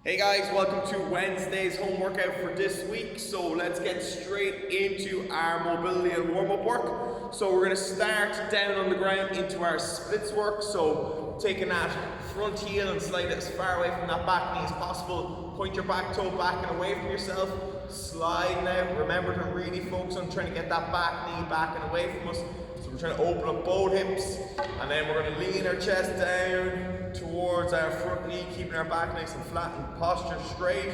Hey guys, welcome to Wednesday's home workout for this week. So let's get straight into our mobility and warm-up work. So we're going to start down on the ground into our splits work. So taking that front heel and slide it as far away from that back knee as possible. Point your back toe back and away from yourself. Slide now. Remember to really focus on trying to get that back knee back and away from us. So we're trying to open up both hips, and then we're going to lean our chest down towards our front knee, keeping our back nice and flat and posture straight.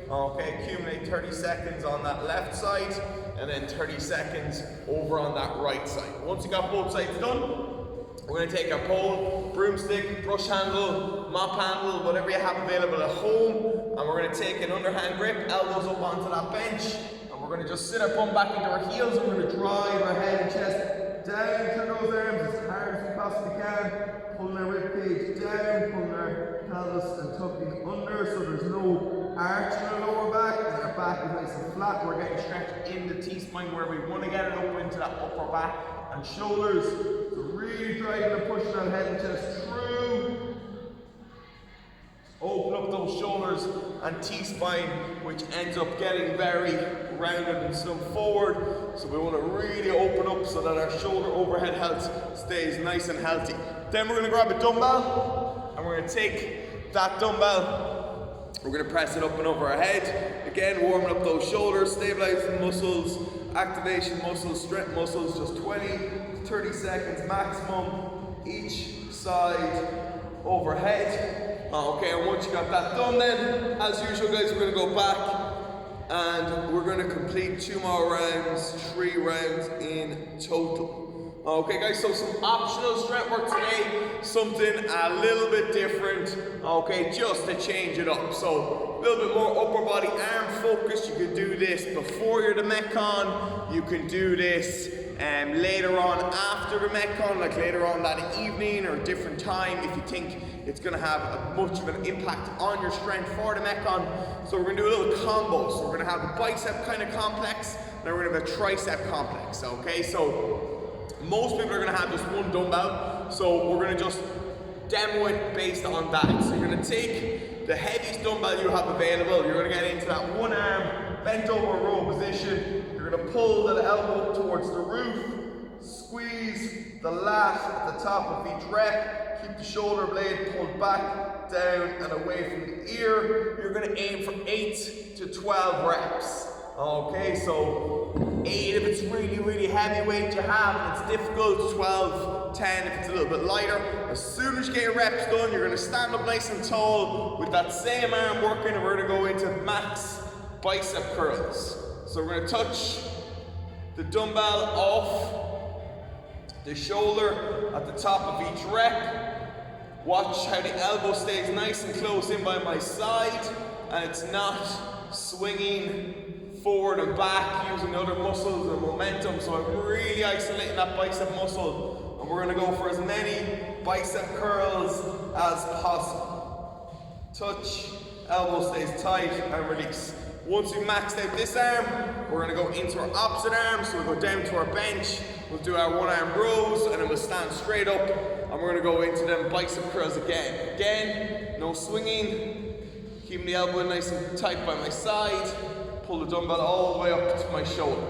Okay, accumulate 30 seconds on that left side, and then 30 seconds over on that right side. Once you got both sides done, we're going to take our pole, broomstick, brush handle, mop handle, whatever you have available at home, and we're going to take an underhand grip, elbows up onto that bench, and we're going to just sit our bum back into our heels, and we're going to drive our head and chest down through those arms as hard as we possibly can, pulling our rib cage down, pulling our pelvis and tucking under so there's no arch in our lower back, and our back is nice and flat. We're getting stretched in the T-spine where we want to get it up into that upper back and shoulders. So really driving and pushing that head and chest through. Open up those shoulders and T-spine, which ends up getting very rounded and slumped forward. So we want to really open up so that our shoulder overhead health stays nice and healthy. Then we're going to grab a dumbbell, and we're going to take that dumbbell, we're going to press it up and over our head. Again, warming up those shoulders, stabilizing muscles, activation muscles, strength muscles, just 20-30 seconds maximum each side overhead. Okay, and once you got that done, then as usual guys, we're going to go back and we're going to complete 2 more rounds, 3 rounds in total. Okay guys, so some optional strength work today, something a little bit different, okay, just to change it up. So a little bit more upper body arm focus. You can do this before you're the Metcon, you can do this later on after the Metcon, like later on that evening or different time if you think it's going to have much of an impact on your strength for the Metcon. So we're going to do a little combo. So we're going to have a bicep kind of complex, then we're going to have a tricep complex. Okay, so most people are going to have just one dumbbell, so we're going to just demo it based on that. So you're going to take the heaviest dumbbell you have available, you're going to get into that one arm bent over row position, you're going to pull the elbow towards the roof, squeeze the lat at the top of each rep, keep the shoulder blade pulled back, down and away from the ear. You're going to aim for 8 to 12 reps. Okay, so 8 if it's really heavy weight you have and it's difficult, 12, 10 if it's a little bit lighter. As soon as you get your reps done, you're going to stand up nice and tall with that same arm working, and we're going to go into max bicep curls. So we're going to touch the dumbbell off the shoulder at the top of each rep. Watch how the elbow stays nice and close in by my side and it's not swinging forward and back using other muscles and momentum. So I'm really isolating that bicep muscle, and we're going to go for as many bicep curls as possible. Touch, elbow stays tight and release. Once we maxed out this arm, we're going to go into our opposite arm. So we'll go down to our bench, we'll do our 1 arm rows, and then we'll stand straight up and we're going to go into them bicep curls again. Again, no swinging, keeping the elbow nice and tight by my side. Pull the dumbbell all the way up to my shoulder.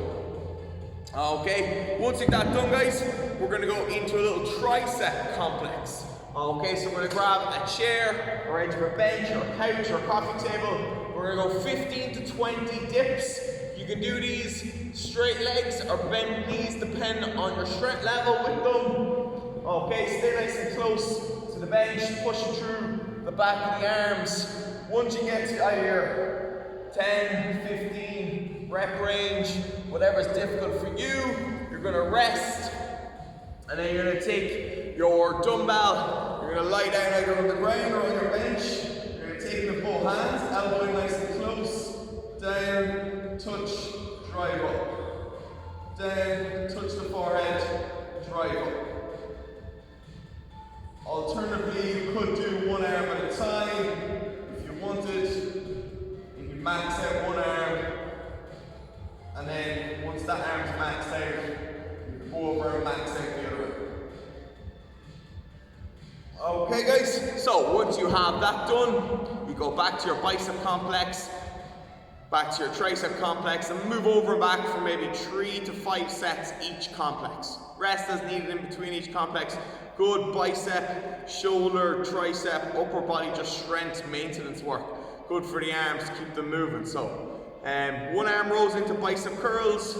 Okay, once you got that done guys, we're going to go into a little tricep complex. Okay, so we're going to grab a chair or edge of a bench or a couch or a coffee table. We're going to go 15 to 20 dips. You can do these straight legs or bent knees depending on your strength level with them. Okay, stay nice and close to the bench, pushing through the back of the arms. Once you get to either 10, 15 rep range, whatever's difficult for you, you're going to rest, and then you're going to take your dumbbell, you're going to lie down either on the ground or on your bench, you're going to take it in both hands, elbow nice and close, down, touch, drive up, down, touch the forehead, drive up. Alternatively, you could do 1 arm at a time if you wanted. Max out 1 arm, and then once that arm's maxed out, you can go over and max out the other arm. Okay guys, so once you have that done, you go go back to your bicep complex, back to your tricep complex, and move over and back for maybe 3 to 5 sets each complex. Rest as needed in between each complex. Good bicep, shoulder, tricep, upper body, just strength maintenance work. Good for the arms to keep them moving. So, one arm rows into bicep curls,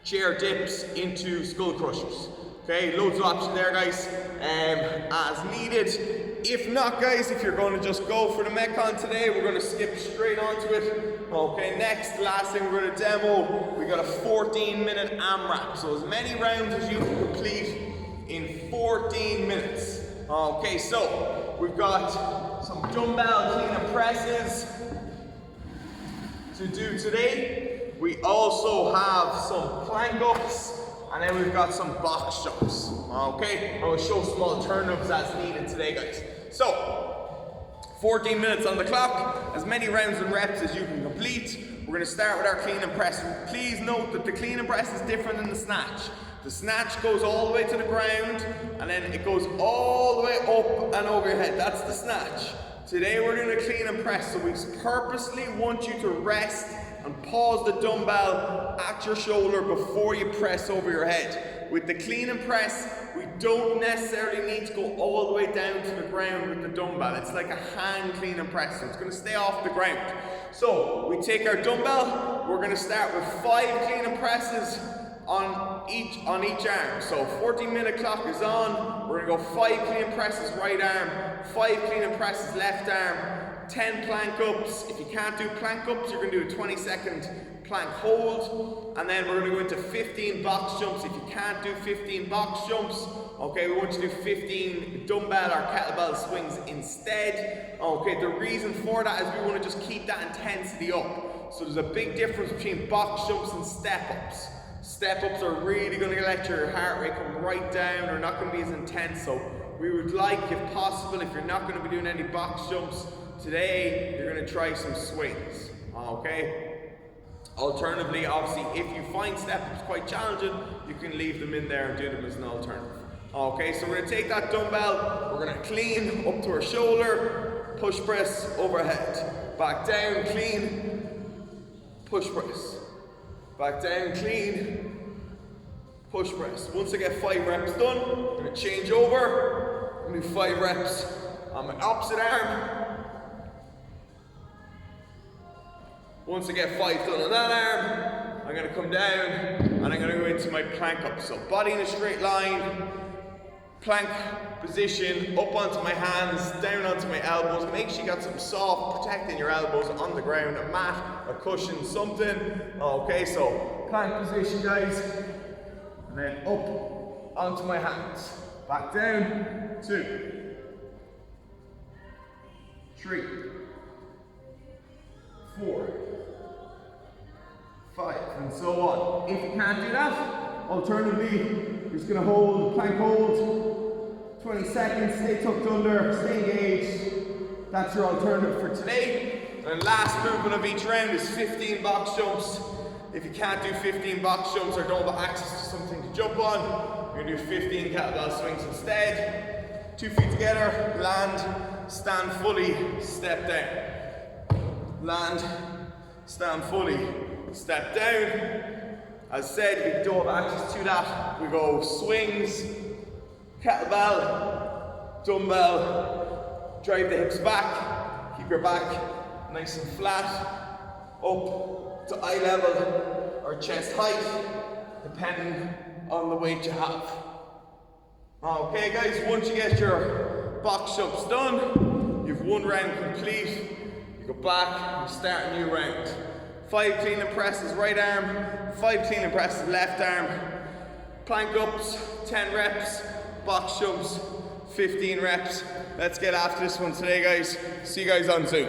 chair dips into skull crushers. Okay, loads of options there, guys, as needed. If not, guys, if you're going to just go for the Metcon today, we're going to skip straight onto it. Okay, next, last thing we're going to demo, we got a 14-minute amrap. So as many rounds as you can complete in 14 minutes. Okay, so we've got some dumbbell clean and presses to do today. We also have some plank ups, and then we've got some box jumps. Okay, I'm going to show some alternatives as needed today, guys. So, 14 minutes on the clock, as many rounds and reps as you can complete. We're going to start with our clean and press. Please note that the clean and press is different than the snatch. The snatch goes all the way to the ground, and then it goes all the way up and over your head. That's the snatch. Today we're doing a clean and press, so we purposely want you to rest and pause the dumbbell at your shoulder before you press over your head. With the clean and press, we don't necessarily need to go all the way down to the ground with the dumbbell. It's like a hand clean and press, so it's going to stay off the ground. So we take our dumbbell, we're going to start with 5 clean and presses on each arm. So 14-minute clock is on. We're going to go 5 clean and presses right arm, 5 clean and presses left arm, 10 plank ups. If you can't do plank ups, you're going to do a 20-second plank hold, and then we're going to go into 15 box jumps. If you can't do 15 box jumps, okay, we want you to do 15 dumbbell or kettlebell swings instead. Okay, the reason for that is we want to just keep that intensity up. So there's a big difference between box jumps and step ups. Step ups are really going to let your heart rate come right down, or not going to be as intense. So we would like, if possible, if you're not going to be doing any box jumps today, you're going to try some swings. Okay. Alternatively, obviously, if you find step-ups quite challenging, you can leave them in there and do them as an alternative. Okay, so we're going to take that dumbbell, we're going to clean up to our shoulder, push press overhead, back down, clean, push press, back down, clean, push press. Once I get 5 reps done, I'm going to change over, I'm going to do 5 reps on my opposite arm. Once I get 5 done on that arm, I'm going to come down and I'm going to go into my plank up. So body in a straight line, plank position, up onto my hands, down onto my elbows. Make sure you got something soft, protecting your elbows on the ground, a mat, a cushion, something. Okay, so plank position, guys, and then up onto my hands. Back down, 2, 3, 4, 5, and so on. If you can't do that, alternatively, you're just going to hold, plank hold, 20 seconds, stay tucked under, stay engaged. That's your alternative for today. And last movement of each round is 15 box jumps. If you can't do 15 box jumps or don't have access to something to jump on, you're going to do 15 kettlebell swings instead. 2 feet together, land, stand fully, step down. Land, stand fully, step down. As said, if you don't have access to that, we go swings, kettlebell, dumbbell, drive the hips back, keep your back nice and flat, up to eye level or chest height, depending on the weight you have. Okay guys, once you get your box jumps done, you've 1 round complete. Go back and start a new round. 5 clean and presses right arm, 5 clean and presses left arm, plank ups, 10 reps, box jumps, 15 reps. Let's get after this one today, guys. See you guys on Zoom.